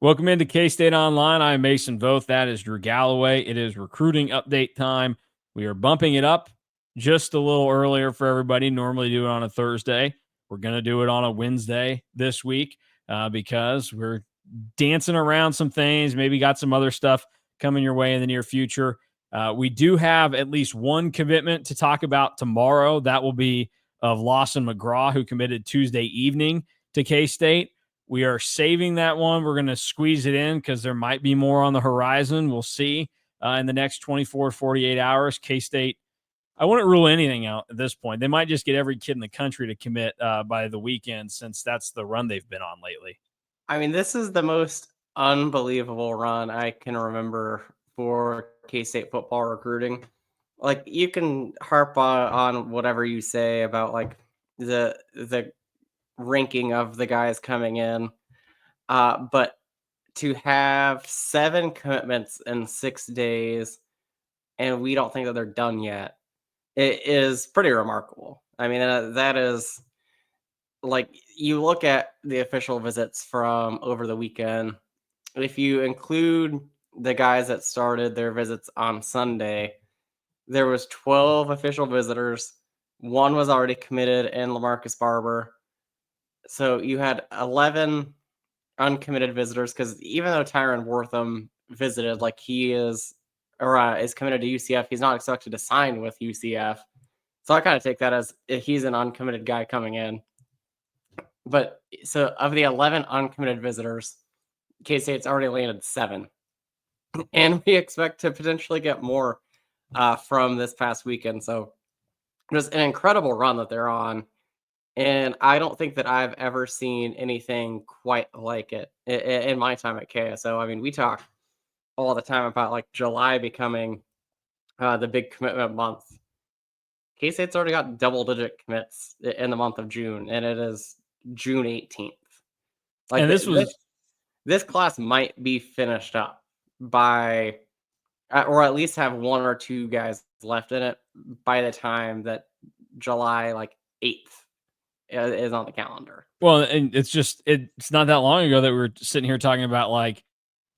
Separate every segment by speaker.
Speaker 1: Welcome into K-State Online. I'm Mason Voth. That is Drew Galloway. It is recruiting update time. We are bumping it up just a little earlier for everybody. Normally do it on a Thursday. We're going to do it on a Wednesday this week because we're dancing around some things. Maybe got some other stuff coming your way in the near future. We do have at least one commitment to talk about tomorrow. That will be of Lawson McGraw, who committed Tuesday evening to K-State. We are saving that one. We're going to squeeze it in because there might be more on the horizon. We'll see in the next 24, 48 hours. K-State, I wouldn't rule anything out at this point. They might just get every kid in the country to commit by the weekend, since that's the run they've been on lately.
Speaker 2: I mean, this is the most unbelievable run I can remember for K-State football recruiting. Like, you can harp on whatever you say about like the ranking of the guys coming in, but to have 7 commitments in 6 days and we don't think that they're done yet, it is pretty remarkable. I mean, that is like, you look at the official visits from over the weekend. If you include the guys that started their visits on Sunday, there was 12 official visitors. One was already committed in LaMarcus Barber. So you had 11 uncommitted visitors, because even though Tyron Wortham visited, like, he is committed to UCF, he's not expected to sign with UCF. So I kind of take that as he's an uncommitted guy coming in. But so of the 11 uncommitted visitors, K-State's already landed 7. And we expect to potentially get more from this past weekend. So just an incredible run that they're on. And I don't think that I've ever seen anything quite like it in my time at KSO. I mean, we talk all the time about like July becoming the big commitment month. K-State's already got double-digit commits in the month of June, and it is June 18th. Like,
Speaker 1: And this was
Speaker 2: this class might be finished up by, or at least have 1 or 2 guys left in it by the time that July like 8th is on the calendar.
Speaker 1: well, and it's not that long ago that we were sitting here talking about, like,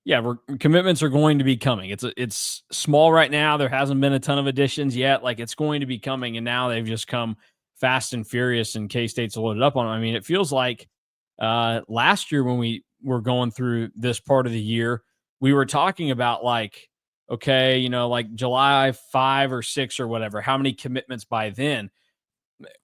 Speaker 1: yeah, commitments are going to be coming. It's small right now. There hasn't been a ton of additions yet. Like, it's going to be coming, and now they've just come fast and furious, and K-State's loaded up on them. I mean, it feels like last year when we were going through this part of the year, we were talking about, like, okay, like July 5 or 6 or whatever, how many commitments by then?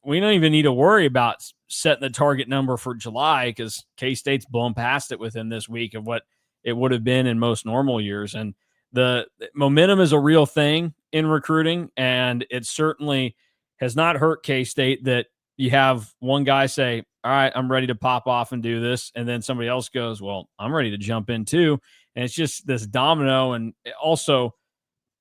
Speaker 1: We don't even need to worry about setting the target number for July, because K-State's blown past it within this week of what it would have been in most normal years. And the momentum is a real thing in recruiting, and it certainly has not hurt K-State that you have one guy say, all right, I'm ready to pop off and do this, and then somebody else goes, well, I'm ready to jump in too. And it's just this domino. And also,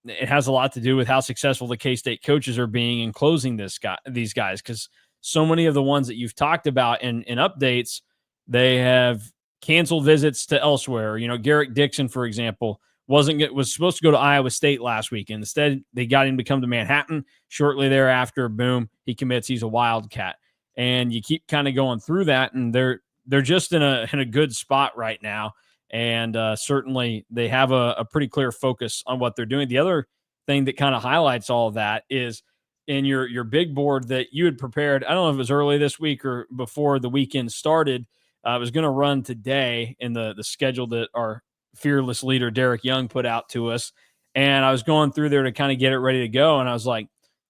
Speaker 1: it has a lot to do with how successful the K-State coaches are being in closing these guys, because so many of the ones that you've talked about in updates, they have canceled visits to elsewhere. Garrett Dixon, for example, was supposed to go to Iowa State last week. Instead, they got him to come to Manhattan. Shortly thereafter, boom, he commits. He's a Wildcat. And you keep kind of going through that, and they're just in a good spot right now. And certainly they have a pretty clear focus on what they're doing. The other thing that kind of highlights all of that is in your big board that you had prepared. I don't know if it was early this week or before the weekend started. I was going to run today in the schedule that our fearless leader, Derek Young, put out to us. And I was going through there to kind of get it ready to go. And I was like,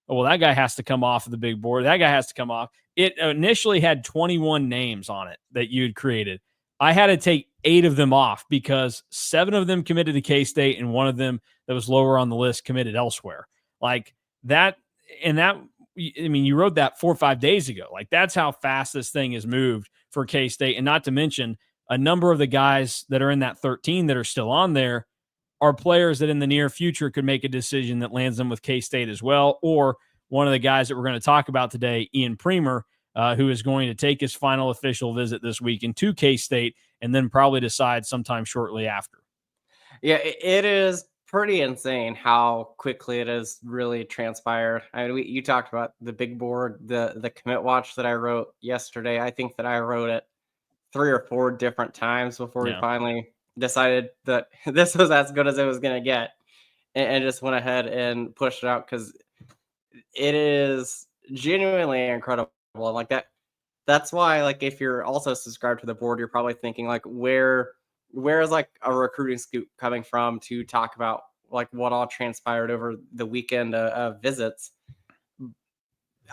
Speaker 1: oh, well, that guy has to come off of the big board. That guy has to come off. It initially had 21 names on it that you had created. I had to take 8 of them off because 7 of them committed to K-State, and one of them that was lower on the list committed elsewhere. Like that, and that, I mean, you wrote that 4 or 5 days ago. Like, that's how fast this thing has moved for K-State. And not to mention, a number of the guys that are in that 13 that are still on there are players that in the near future could make a decision that lands them with K-State as well. Or one of the guys that we're going to talk about today, Ian Premer, who is going to take his final official visit this weekend to K-State and then probably decide sometime shortly after.
Speaker 2: Yeah, it is pretty insane how quickly it has really transpired. I mean, you talked about the big board, the commit watch that I wrote yesterday. I think that I wrote it 3 or 4 different times before we
Speaker 1: Yeah.
Speaker 2: finally decided that this was as good as it was going to get, and just went ahead and pushed it out because it is genuinely incredible. And like that's why, like, if you're also subscribed to the board, you're probably thinking like, where is like a recruiting scoop coming from to talk about like what all transpired over the weekend of visits.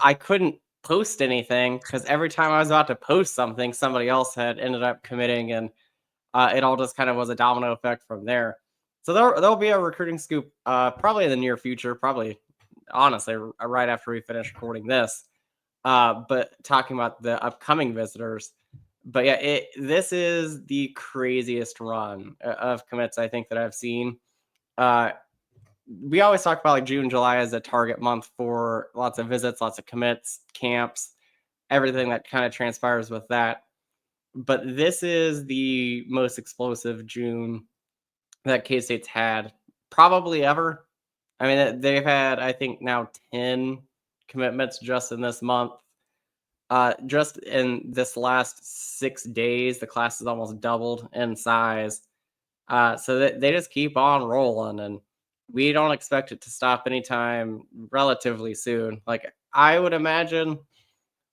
Speaker 2: I couldn't post anything because every time I was about to post something, somebody else had ended up committing, and it all just kind of was a domino effect from there. So there'll be a recruiting scoop probably in the near future, probably honestly right after we finish recording this. But talking about the upcoming visitors, but yeah, this is the craziest run of commits I think that I've seen. Uh, we always talk about like June, July as a target month for lots of visits, lots of commits, camps, everything that kind of transpires with that. But this is the most explosive June that K-State's had probably ever. I mean, they've had, I think, now 10 commitments just in this month. Just in this last 6 days, the class has almost doubled in size. So they just keep on rolling, and we don't expect it to stop anytime relatively soon. Like, I would imagine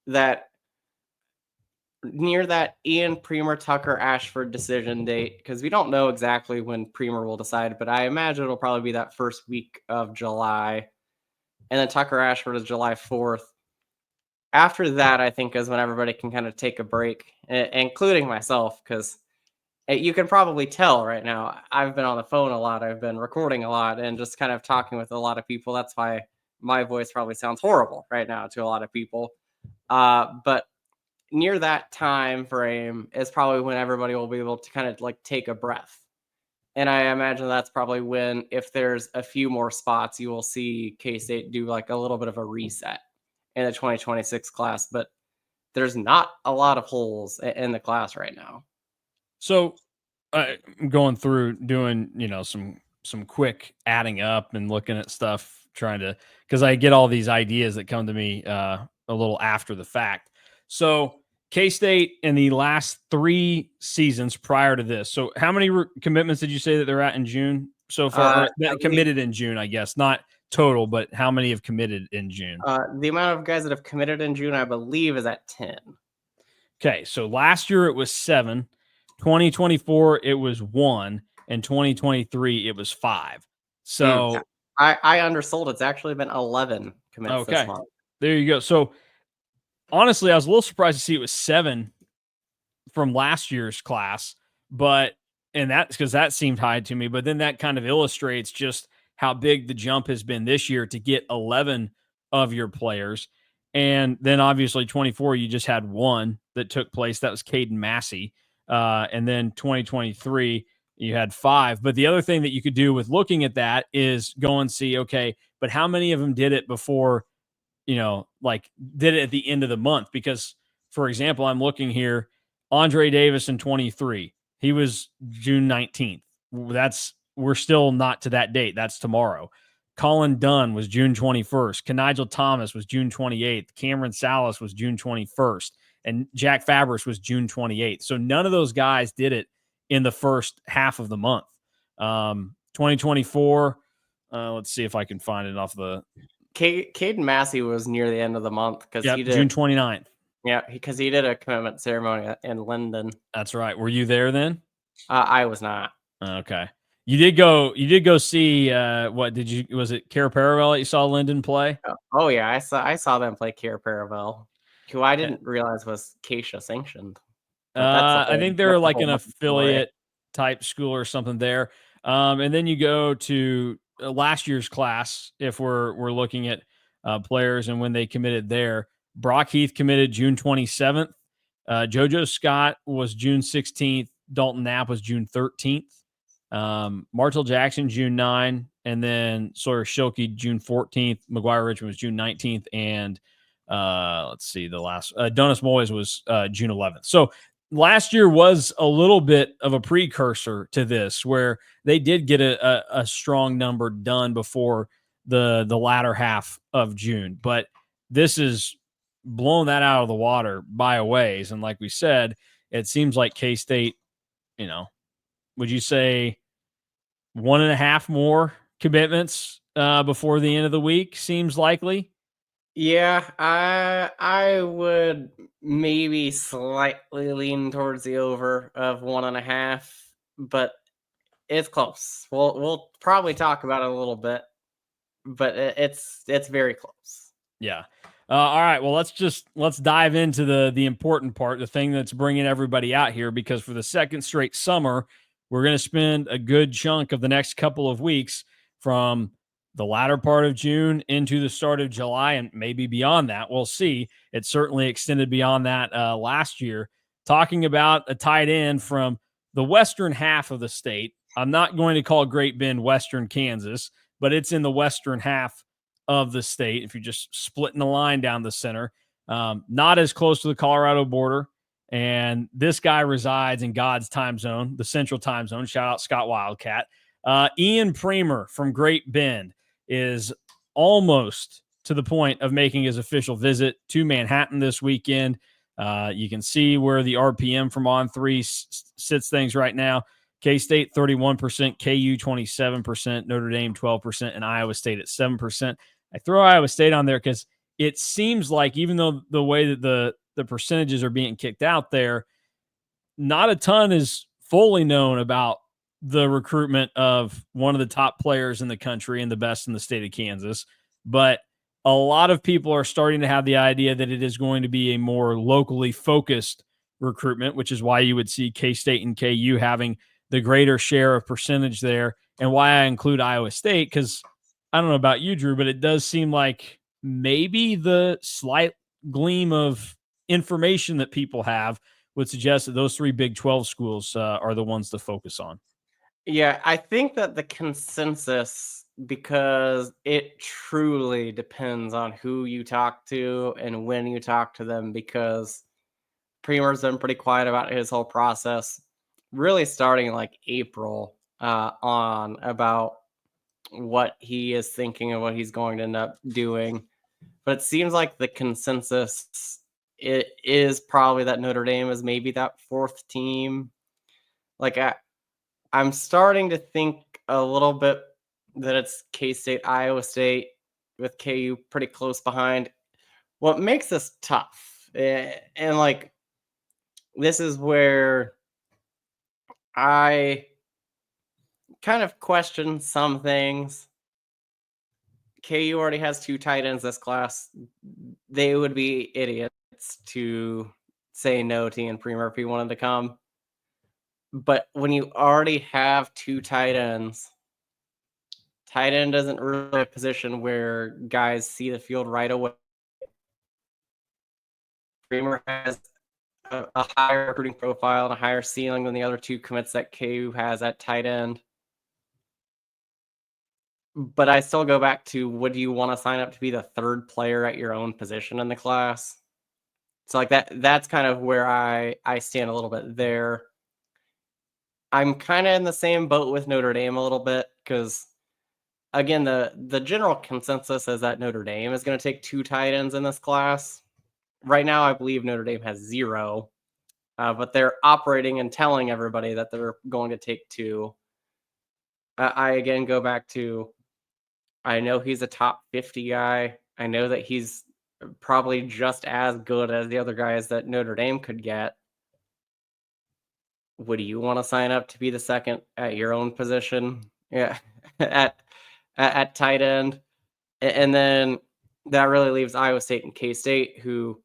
Speaker 2: that near that Ian Premer Tucker Ashford decision date, because we don't know exactly when Premer will decide, but I imagine it'll probably be that first week of July. And then Tucker Ashford is July 4th. After that, I think is when everybody can kind of take a break, including myself, because you can probably tell right now I've been on the phone a lot. I've been recording a lot and just kind of talking with a lot of people. That's why my voice probably sounds horrible right now to a lot of people. But near that time frame is probably when everybody will be able to kind of like take a breath. And I imagine that's probably when, if there's a few more spots, you will see K-State do like a little bit of a reset in the 2026 class. But there's not a lot of holes in the class right now.
Speaker 1: So I'm going through doing, some quick adding up and looking at stuff, trying to, because I get all these ideas that come to me a little after the fact. So K-State in the last 3 seasons prior to this. So how many commitments did you say that they're at in June so far? Or
Speaker 2: I
Speaker 1: that
Speaker 2: believe
Speaker 1: committed in June, I guess, not total, but how many have committed in June?
Speaker 2: the amount of guys that have committed in June, I believe, is at 10.
Speaker 1: Okay, so last year it was 7, 2024 it was 1, and 2023 it was 5.
Speaker 2: Mm,
Speaker 1: So,
Speaker 2: I undersold. It's actually been 11 commits this
Speaker 1: okay,
Speaker 2: month.
Speaker 1: there you go. So, honestly, I was a little surprised to see it was 7 from last year's class, but and that's because that seemed high to me. But then that kind of illustrates just how big the jump has been this year to get 11 of your players. And then obviously 24, you just had one that took place. That was Caden Massey. And then 2023, you had 5. But the other thing that you could do with looking at that is go and see, okay, but how many of them did it before, like did it at the end of the month? Because, for example, I'm looking here, Andre Davis in 23, he was June 19th. We're still not to that date. That's tomorrow. Colin Dunn was June 21st. Kenigel Thomas was June 28th. Cameron Salas was June 21st. And Jack Fabris was June 28th. So none of those guys did it in the first half of the month. 2024, let's see if I can find it off the.
Speaker 2: Caden Massey was near the end of the month because he did
Speaker 1: June 29th.
Speaker 2: Yeah, because he did a commitment ceremony in Linden.
Speaker 1: That's right. Were you there then?
Speaker 2: I was not.
Speaker 1: Okay. You did go see what did you was it Cara Paravel that you saw Linden play?
Speaker 2: Oh yeah, I saw them play Kier Paravel, who I didn't realize was Keisha sanctioned. But
Speaker 1: I think they're like an
Speaker 2: other story.
Speaker 1: affiliate type school or something there. And then you go to last year's class if we're looking at players and when they committed there. Brock Heath committed June 27th. JoJo Scott was June 16th. Dalton Knapp was June 13th. Marshall Jackson, June 9, and then Sawyer Schilke, June 14th. McGuire Richmond was June 19th, and let's see, the last Donis Moyes was June 11th. So last year was a little bit of a precursor to this, where they did get a strong number done before the latter half of June, but this is blown that out of the water by a ways. And like we said, it seems like K-State, you know, would you say one and a half more commitments before the end of the week seems likely?
Speaker 2: Yeah, I would maybe slightly lean towards the over of 1.5, but it's close. We'll probably talk about it a little bit, but it's very close.
Speaker 1: Yeah. All right. Well, let's dive into the important part, the thing that's bringing everybody out here, because for the second straight summer, we're going to spend a good chunk of the next couple of weeks from the latter part of June into the start of July, and maybe beyond that. We'll see. It certainly extended beyond that last year. Talking about a tight end from the western half of the state. I'm not going to call Great Bend Western Kansas, but it's in the western half of the state. If you're just splitting the line down the center, not as close to the Colorado border. And this guy resides in God's time zone, the central time zone. Shout out Scott Wildcat. Ian Premer from Great Bend is almost to the point of making his official visit to Manhattan this weekend. You can see where the RPM from On3 sits things right now. K-State 31%, KU 27%, Notre Dame 12%, and Iowa State at 7%. I throw Iowa State on there because it seems like, even though the way that the percentages are being kicked out there, not a ton is fully known about the recruitment of one of the top players in the country and the best in the state of Kansas. But a lot of people are starting to have the idea that it is going to be a more locally focused recruitment, which is why you would see K-State and KU having the greater share of percentage there, and why I include Iowa State, because I don't know about you, Drew, but it does seem like maybe the slight gleam of information that people have would suggest that those three Big 12 schools are the ones to focus on.
Speaker 2: Yeah, I think that the consensus, because it truly depends on who you talk to and when you talk to them, because Premer's been pretty quiet about his whole process, really starting like April on about what he is thinking and what he's going to end up doing. But it seems like the consensus it is probably that Notre Dame is maybe that fourth team. Like I'm starting to think a little bit that it's K-State, Iowa State, with KU pretty close behind. What makes this tough, and like this is where I kind of question some things. KU already has 2 tight ends this class. They would be idiots to say no to Ian Premer if he wanted to come. But when you already have 2 tight ends, tight end isn't really a position where guys see the field right away. Premer has a higher recruiting profile and a higher ceiling than the other 2 commits that KU has at tight end. But I still go back to, would you want to sign up to be the 3rd player at your own position in the class? So like that's kind of where I stand a little bit there. I'm kind of in the same boat with Notre Dame a little bit, because again, the general consensus is that Notre Dame is going to take 2 tight ends in this class. Right now, I believe Notre Dame has 0, but they're operating and telling everybody that they're going to take 2. I again go back to, I know he's a top 50 guy. I know that he's probably just as good as the other guys that Notre Dame could get. Would you want to sign up to be the 2nd at your own position? Yeah, at tight end. And then that really leaves Iowa State and K-State, who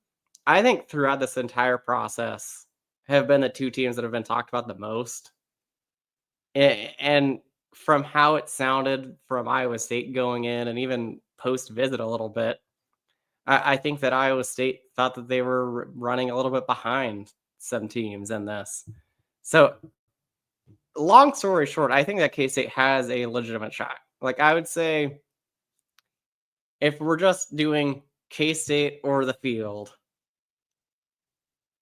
Speaker 2: I think throughout this entire process have been the 2 teams that have been talked about the most. And from how it sounded from Iowa State going in, and even post visit a little bit, I think that Iowa State thought that they were running a little bit behind some teams in this. So long story short, I think that K-State has a legitimate shot. Like I would say, if we're just doing K-State or the field,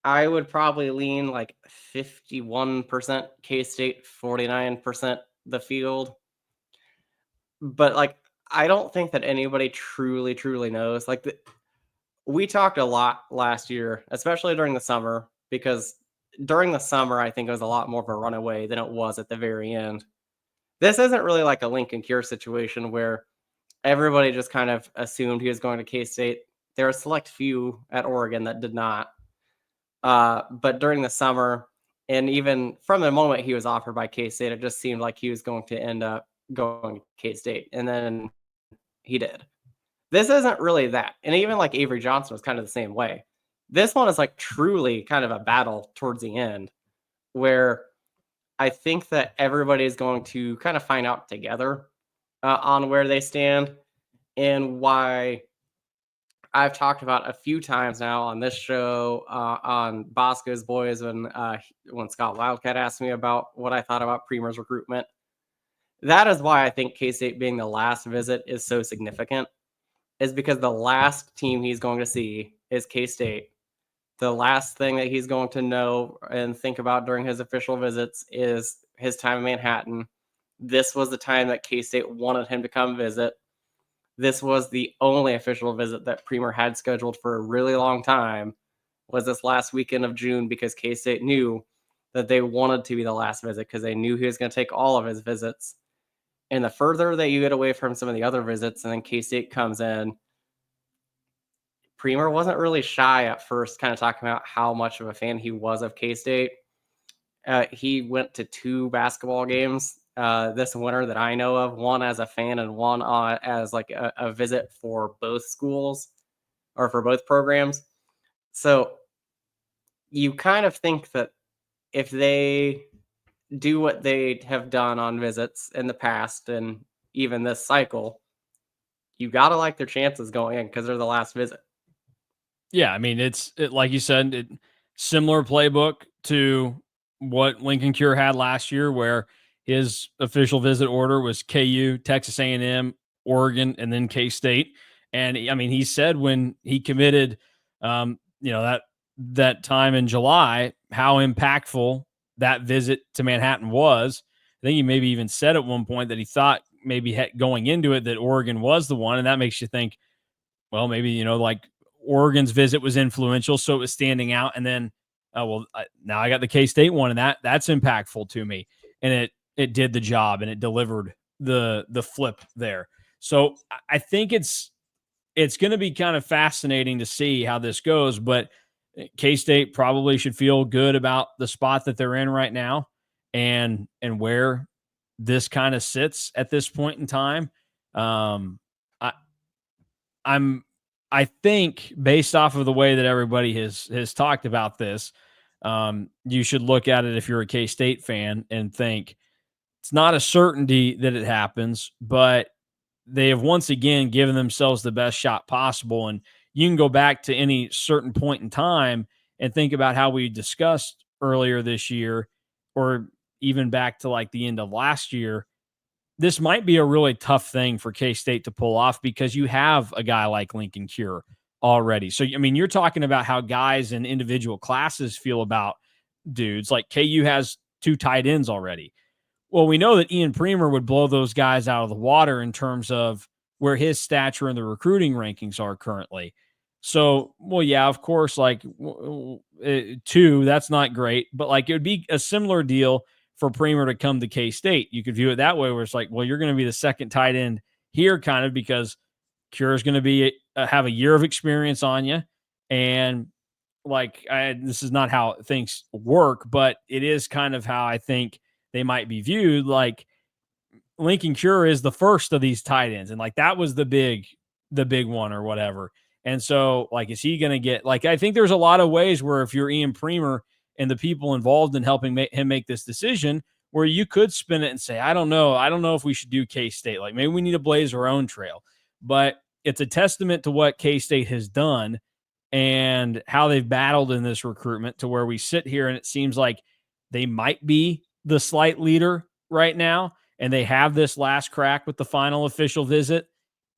Speaker 2: I would probably lean like 51% K-State, 49% the field. But like, I don't think that anybody truly knows. Like we talked a lot last year, especially during the summer, because during the summer, I think it was a lot more of a runaway than it was at the very end. This isn't really like a Lincoln Cure situation where everybody just kind of assumed he was going to K-State. There are a select few at Oregon that did not. But during the summer, and even from the moment he was offered by K-State, it just seemed like he was going to end up going to K-State, and then he did. This isn't really that, and even like Avery Johnson was kind of the same way. This one is like truly kind of a battle towards the end, where I think that everybody is going to kind of find out together on where they stand and why I've talked about a few times now on this show, on Bosco's Boys, when Scott Wildcat asked me about what I thought about Premer's recruitment. That is why I think K-State being the last visit is so significant, is because the last team he's going to see is K-State. The last thing that he's going to know and think about during his official visits is his time in Manhattan. This was the time that K-State wanted him to come visit. This was the only official visit that Premer had scheduled for a really long time, was this last weekend of June, because K-State knew that they wanted to be the last visit because they knew he was going to take all of his visits. And the further that you get away from some of the other visits and then K-State comes in, Premer wasn't really shy at first, kind of talking about how much of a fan he was of K-State. He went to 2 basketball games this winter that I know of, one as a fan and one as like a visit for both schools or for both programs. So you kind of think that if they do what they have done on visits in the past and even this cycle, you got to like their chances going in because they're the last visit.
Speaker 1: Yeah, I mean, like you said, similar playbook to what Lincoln Cure had last year, where his official visit order was KU, Texas A&M, Oregon, and then K-State. And I mean, he said when he committed, that time in July, how impactful that visit to Manhattan was. I think he maybe even said at one point that he thought maybe going into it that Oregon was the one, and that makes you think, well, maybe like Oregon's visit was influential, so it was standing out. And then, now I got the K-State one, and that's impactful to me, and it did the job, and it delivered the flip there. So I think it's going to be kind of fascinating to see how this goes. But K-State probably should feel good about the spot that they're in right now, and where this kind of sits at this point in time. I I think based off of the way that everybody has talked about this, you should look at it if you're a K-State fan and think it's not a certainty that it happens, but they have once again given themselves the best shot possible. And you can go back to any certain point in time and think about how we discussed earlier this year, or even back to like the end of last year. This might be a really tough thing for K-State to pull off because you have a guy like Lincoln Cure already. So, I mean, you're talking about how guys in individual classes feel about dudes. Like KU has 2 tight ends already. Well, we know that Ian Premer would blow those guys out of the water in terms of where his stature in the recruiting rankings are currently. So, well, yeah, of course, like 2, that's not great, but like it would be a similar deal for Premer to come to K-State. You could view it that way, where it's like, well, you're going to be the second tight end here, kind of, because Cure is going to be have a year of experience on you, and like this is not how things work, but it is kind of how I think they might be viewed. Like Lincoln Cure is the first of these tight ends, and like that was the big one or whatever. And so, like, is he going to get like? I think there's a lot of ways where if you're Ian Premer and the people involved in helping him make this decision, where you could spin it and say, I don't know if we should do K-State. Like maybe we need to blaze our own trail. But it's a testament to what K-State has done and how they've battled in this recruitment, to where we sit here and it seems like they might be the slight leader right now, and they have this last crack with the final official visit,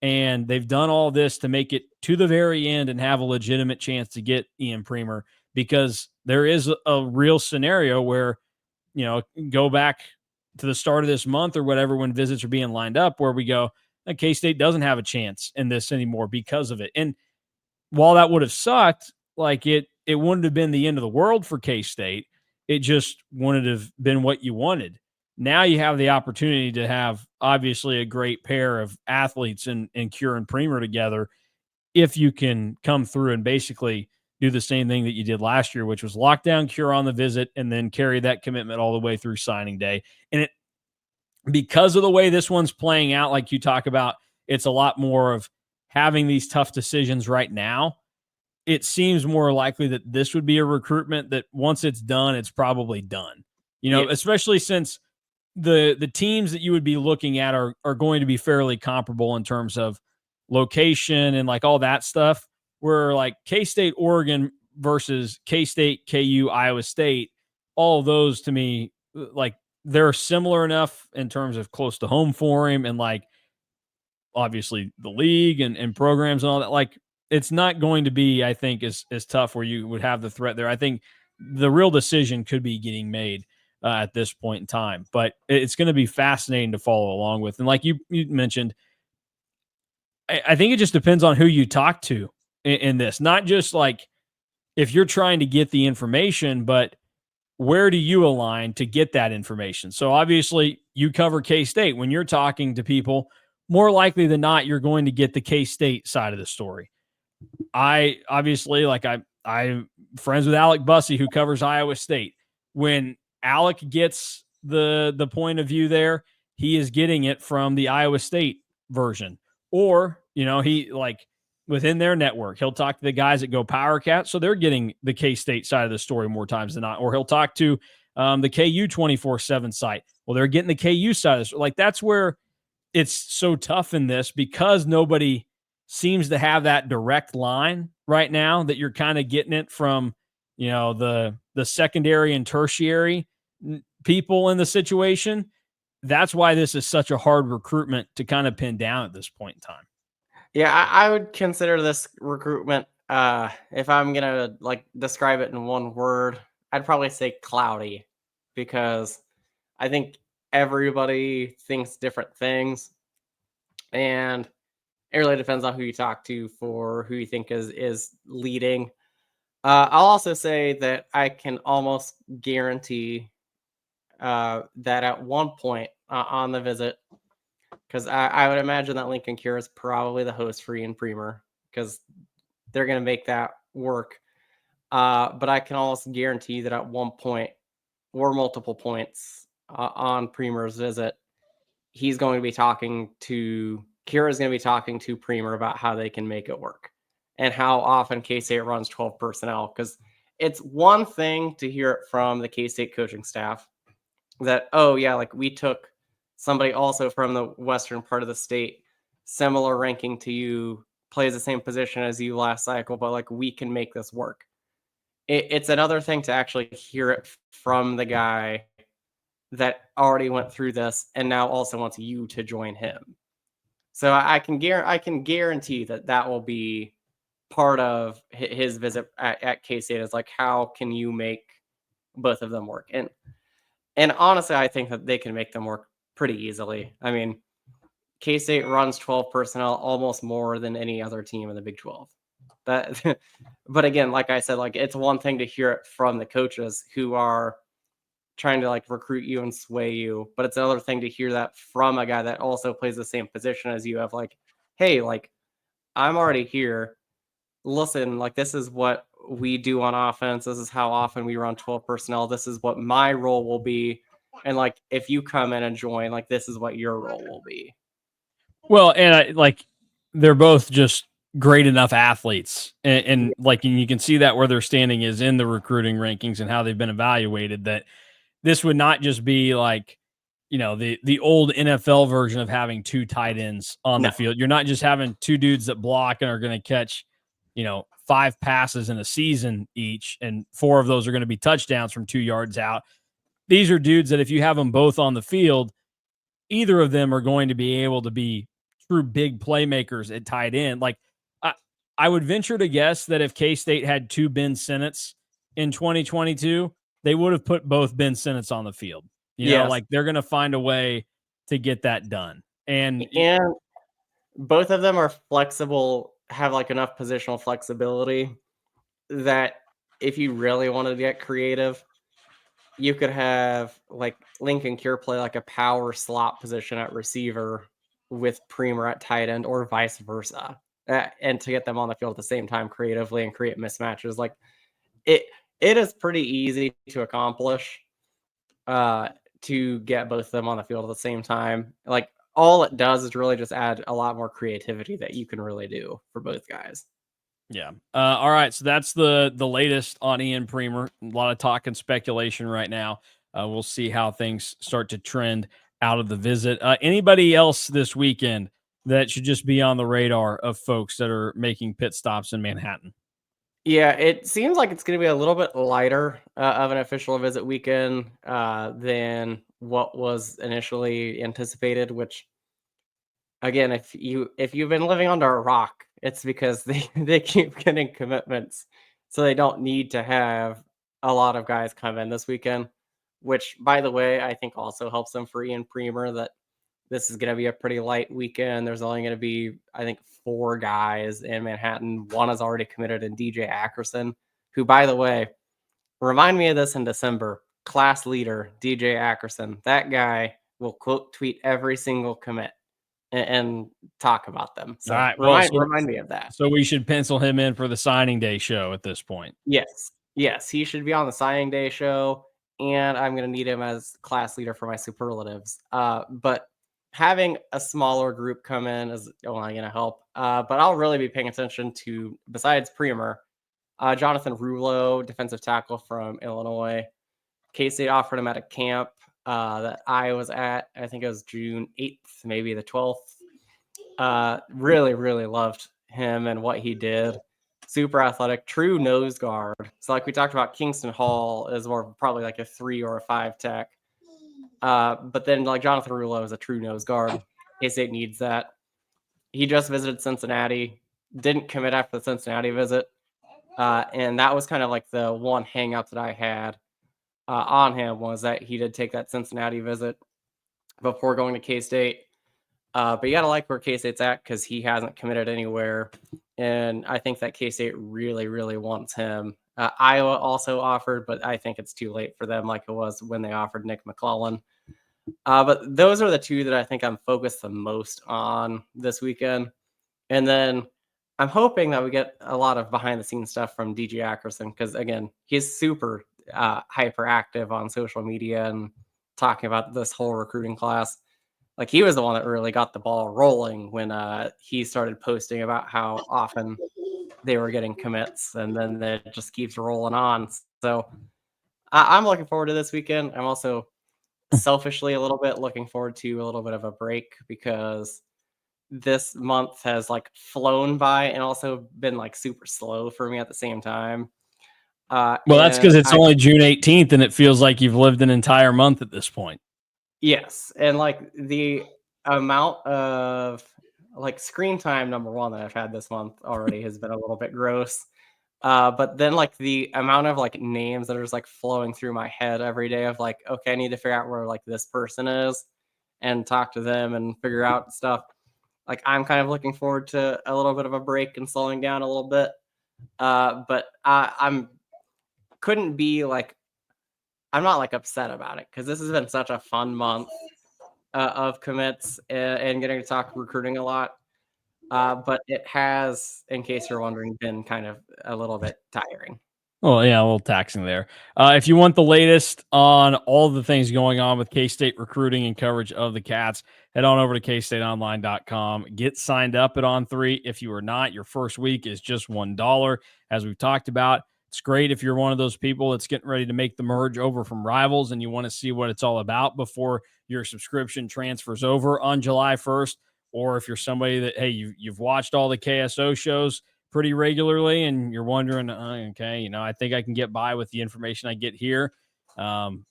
Speaker 1: and they've done all this to make it to the very end and have a legitimate chance to get Ian Premer, because there is a real scenario where, go back to the start of this month or whatever, when visits are being lined up, where we go, K-State doesn't have a chance in this anymore because of it. And while that would have sucked, like it wouldn't have been the end of the world for K-State, it just wouldn't have been what you wanted. Now you have the opportunity to have obviously a great pair of athletes in Cure and Premer together if you can come through and basically do the same thing that you did last year, which was lock down Cure on the visit and then carry that commitment all the way through signing day. And it, because of the way this one's playing out, like you talk about, it's a lot more of having these tough decisions right now. It seems more likely that this would be a recruitment that once it's done, it's probably done. You know,
Speaker 2: Yeah.
Speaker 1: especially since the teams that you would be looking at are going to be fairly comparable in terms of location and like all that stuff. Where like K-State, Oregon versus K-State, KU, Iowa State, all of those to me, like they're similar enough in terms of close to home for him and like obviously the league and programs and all that. Like it's not going to be, I think, as tough where you would have the threat there. I think the real decision could be getting made at this point in time, but it's going to be fascinating to follow along with. And like you mentioned, I think it just depends on who you talk to in this, not just like if you're trying to get the information, but where do you align to get that information? So obviously you cover K-State. When you're talking to people, more likely than not, you're going to get the K-State side of the story. I obviously I'm friends with Alec Bussey who covers Iowa State. When Alec gets the point of view there, he is getting it from the Iowa State version. Or, you know, he like within their network, he'll talk to the guys that go Power Cat, so they're getting the K-State side of the story more times than not. Or he'll talk to the KU 24/7 site. Well, they're getting the KU side of this. Like that's where it's so tough in this because nobody seems to have that direct line right now that you're kind of getting it from, you know, the secondary and tertiary people in the situation. That's why this is such a hard recruitment to kind of pin down at this point in time.
Speaker 2: Yeah, I would consider this recruitment, if I'm gonna like describe it in one word, I'd probably say cloudy because I think everybody thinks different things, and it really depends on who you talk to for who you think is leading. I'll also say that I can almost guarantee that at one point on the visit, because I would imagine that Lincoln Cure is probably the host for Ian Premer because they're going to make that work. But I can almost guarantee that at one point or multiple points on Premer's visit, he's going to be talking to Cure is going to be talking to Premer about how they can make it work and how often K-State runs 12 personnel. Because it's one thing to hear it from the K-State coaching staff that, oh, yeah, like we took somebody also from the western part of the state, similar ranking to you, plays the same position as you last cycle, but like we can make this work. It's another thing to actually hear it from the guy that already went through this and now also wants you to join him. So I can guarantee that that will be part of his visit at K-State is like, how can you make both of them work? And honestly, I think that they can make them work pretty easily. I mean, K-State runs 12 personnel almost more than any other team in the Big 12. That, but again, like I said, like it's one thing to hear it from the coaches who are trying to like recruit you and sway you, but it's another thing to hear that from a guy that also plays the same position as you. Have like, hey, like I'm already here. Listen, like this is what we do on offense. This is how often we run 12 personnel. This is what my role will be. And like if you come in and join, like this is what your role will be.
Speaker 1: Well, and like they're both just great enough athletes, and like and you can see that where their standing is in the recruiting rankings and how they've been evaluated. That this would not just be like, you know, the old NFL version of having two tight ends on
Speaker 2: No.
Speaker 1: the field. You're not just having two dudes that block and are going to catch, you know, 5 passes in a season each, and 4 of those are going to be touchdowns from 2 yards out. These are dudes that if you have them both on the field, either of them are going to be able to be true big playmakers at tight end. Like I would venture to guess that if K-State had 2 Ben Sennett's in 2022, they would have put both Ben Sennett's on the field. You know,
Speaker 2: Yes.
Speaker 1: like they're going to find a way to get that done. And
Speaker 2: And both of them are flexible, have like enough positional flexibility that if you really wanted to get creative, you could have like Lincoln Cure play like a power slot position at receiver with Premer at tight end, or vice versa, and to get them on the field at the same time creatively and create mismatches. Like it, it is pretty easy to accomplish. Uh, to get both of them on the field at the same time. Like all it does is really just add a lot more creativity that you can really do for both guys.
Speaker 1: Yeah. All right. So that's the latest on Ian Premer. A lot of talk and speculation right now. We'll see how things start to trend out of the visit. Anybody else this weekend that should just be on the radar of folks that are making pit stops in Manhattan?
Speaker 2: Yeah, it seems like it's going to be a little bit lighter of an official visit weekend than what was initially anticipated. Which, again, if you've been living under a rock, it's because they keep getting commitments, so they don't need to have a lot of guys come in this weekend. Which, by the way, I think also helps them for Ian Premer that this is going to be a pretty light weekend. There's only going to be, I think, 4 guys in Manhattan. One is already committed in DJ Ackerson, who, by the way, remind me of this in December. Class leader, DJ Ackerson. That guy will quote tweet every single commit and talk about them.
Speaker 1: All
Speaker 2: So
Speaker 1: right. Well,
Speaker 2: remind me of that.
Speaker 1: so we should pencil him in for the signing day show at this point.
Speaker 2: Yes. Yes. He should be on the signing day show. And I'm going to need him as class leader for my superlatives. But having a smaller group come in is only going to help. But I'll really be paying attention to, besides Premer, Jonathan Rulo, defensive tackle from Illinois. K-State offered him at a camp that I was at. I think it was June 8th, maybe the 12th. Really, really loved him and what he did. Super athletic, true nose guard. So, like we talked about, Kingston Hall is more probably like a 3 or a 5 tech. But then, like Jonathan Rulo is a true nose guard. K-State needs that. He just visited Cincinnati, didn't commit after the Cincinnati visit. And that was kind of like the one hangup that I had on him, was that he did take that Cincinnati visit before going to K-State. But you got to like where K-State's at, because he hasn't committed anywhere. And I think that K-State really, really wants him. Iowa also offered, but I think it's too late for them, like it was when they offered Nick McClellan. But those are the two that I think I'm focused the most on this weekend. And then I'm hoping that we get a lot of behind the scenes stuff from DJ Ackerson, because, again, he's super hyperactive on social media and talking about this whole recruiting class. Like, he was the one that really got the ball rolling when he started posting about how often they were getting commits, and then it just keeps rolling on. So I'm looking forward to this weekend. I'm also selfishly a little bit looking forward to a little bit of a break, because this month has like flown by and also been like super slow for me at the same time.
Speaker 1: Well, that's because
Speaker 2: And
Speaker 1: it's
Speaker 2: I
Speaker 1: only June 18th, and it feels like you've lived an entire month at this point.
Speaker 2: Yes, and like the amount of like screen time, number one, that I've had this month already has been a little bit gross. But then like the amount of like names that are just like flowing through my head every day of like, okay, I need to figure out where like this person is and talk to them and figure out stuff. Like, I'm kind of looking forward to a little bit of a break and slowing down a little bit. But I'm couldn't be like, I'm not like upset about it, because this has been such a fun month of commits and getting to talk recruiting a lot. But it has, in case you're wondering, been kind of a little bit tiring.
Speaker 1: Well, yeah, a little taxing there. If you want the latest on all the things going on with K-State recruiting and coverage of the Cats, head on over to KStateOnline.com. Get signed up at On3. If you are not, your first week is just $1. As we've talked about, it's great if you're one of those people that's getting ready to make the merge over from Rivals and you want to see what it's all about before your subscription transfers over on July 1st. Or if you're somebody that, hey, you've watched all the KSO shows pretty regularly and you're wondering, okay, I think I can get by with the information I get here.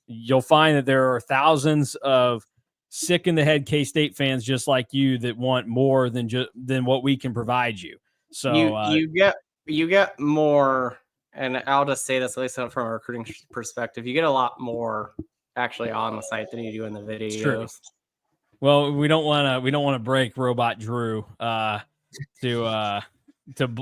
Speaker 1: You'll find that there are thousands of sick in the head K-State fans just like you that want more than what we can provide you. So
Speaker 2: You get more, and I'll just say this, at least from a recruiting perspective, you get a lot more actually on the site than you do in the
Speaker 1: it's true.
Speaker 2: videos.
Speaker 1: Well, we don't want to break Robot Drew to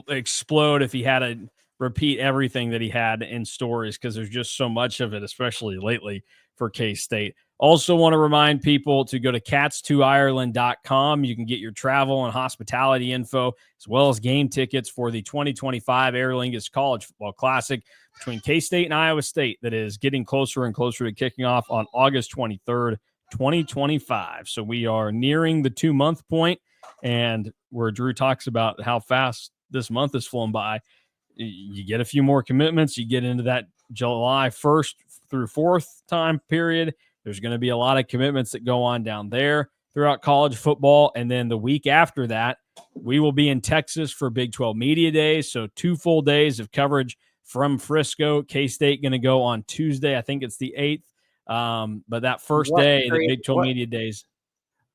Speaker 1: explode if he had a repeat everything that he had in stories because there's just so much of it, especially lately for K-State. Also want to remind people to go to cats2ireland.com. You can get your travel and hospitality info as well as game tickets for the 2025 Aer Lingus College Football Classic between K-State and Iowa State that is getting closer and closer to kicking off on August 23rd, 2025. So we are nearing the 2-month point, and where Drew talks about how fast this month has flown by, you get a few more commitments, you get into that July 1st through 4th time period. There's going to be a lot of commitments that go on down there throughout college football. And then the week after that, we will be in Texas for Big 12 Media Days. So 2 full days of coverage from Frisco. K-State going to go on Tuesday. I think it's the 8th. But that first day, the Big 12 Media Days.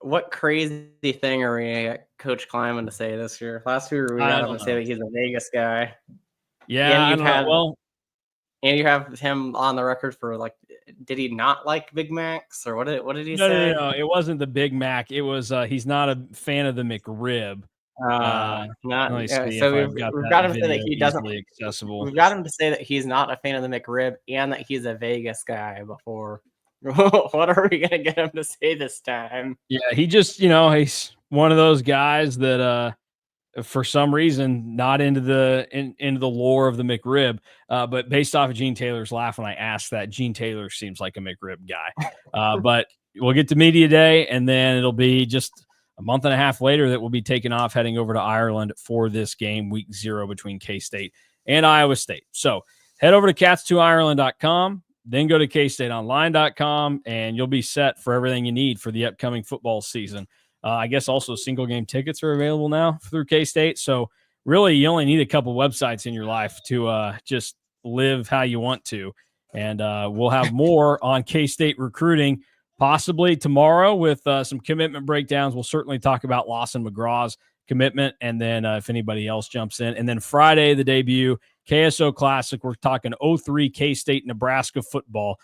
Speaker 2: What crazy thing are we Coach Kleiman to say this year? Last year we got him to say that he's a Vegas guy.
Speaker 1: Yeah,
Speaker 2: and you have him on the record for like, did he not like Big Macs or what did he say?
Speaker 1: No, it wasn't the Big Mac. It was he's not a fan of the McRib.
Speaker 2: So
Speaker 1: we've
Speaker 2: got him to say that he doesn't.
Speaker 1: Accessible.
Speaker 2: We've got him to say that he's not a fan of the McRib and that he's a Vegas guy before. What are we gonna get him to say this time?
Speaker 1: Yeah, he just, he's one of those guys that for some reason not into the lore of the McRib. But based off of Gene Taylor's laugh when I asked that, Gene Taylor seems like a McRib guy. But we'll get to media day, and then it'll be just a month and a half later that we'll be taking off, heading over to Ireland for this game, week 0 between K-State and Iowa State. So head over to cats2ireland.com. Then go to K-StateOnline.com, and you'll be set for everything you need for the upcoming football season. I guess also single game tickets are available now through K-State. So really, you only need a couple websites in your life to just live how you want to. And we'll have more on K-State recruiting possibly tomorrow with some commitment breakdowns. We'll certainly talk about Lawson McGraw's commitment, and then if anybody else jumps in. And then Friday, the debut, KSO Classic. We're talking 03 K-State Nebraska football.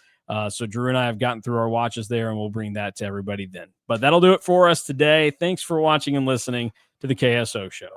Speaker 1: So Drew and I have gotten through our watches there, and we'll bring that to everybody then. But that'll do it for us today. Thanks for watching and listening to the KSO Show.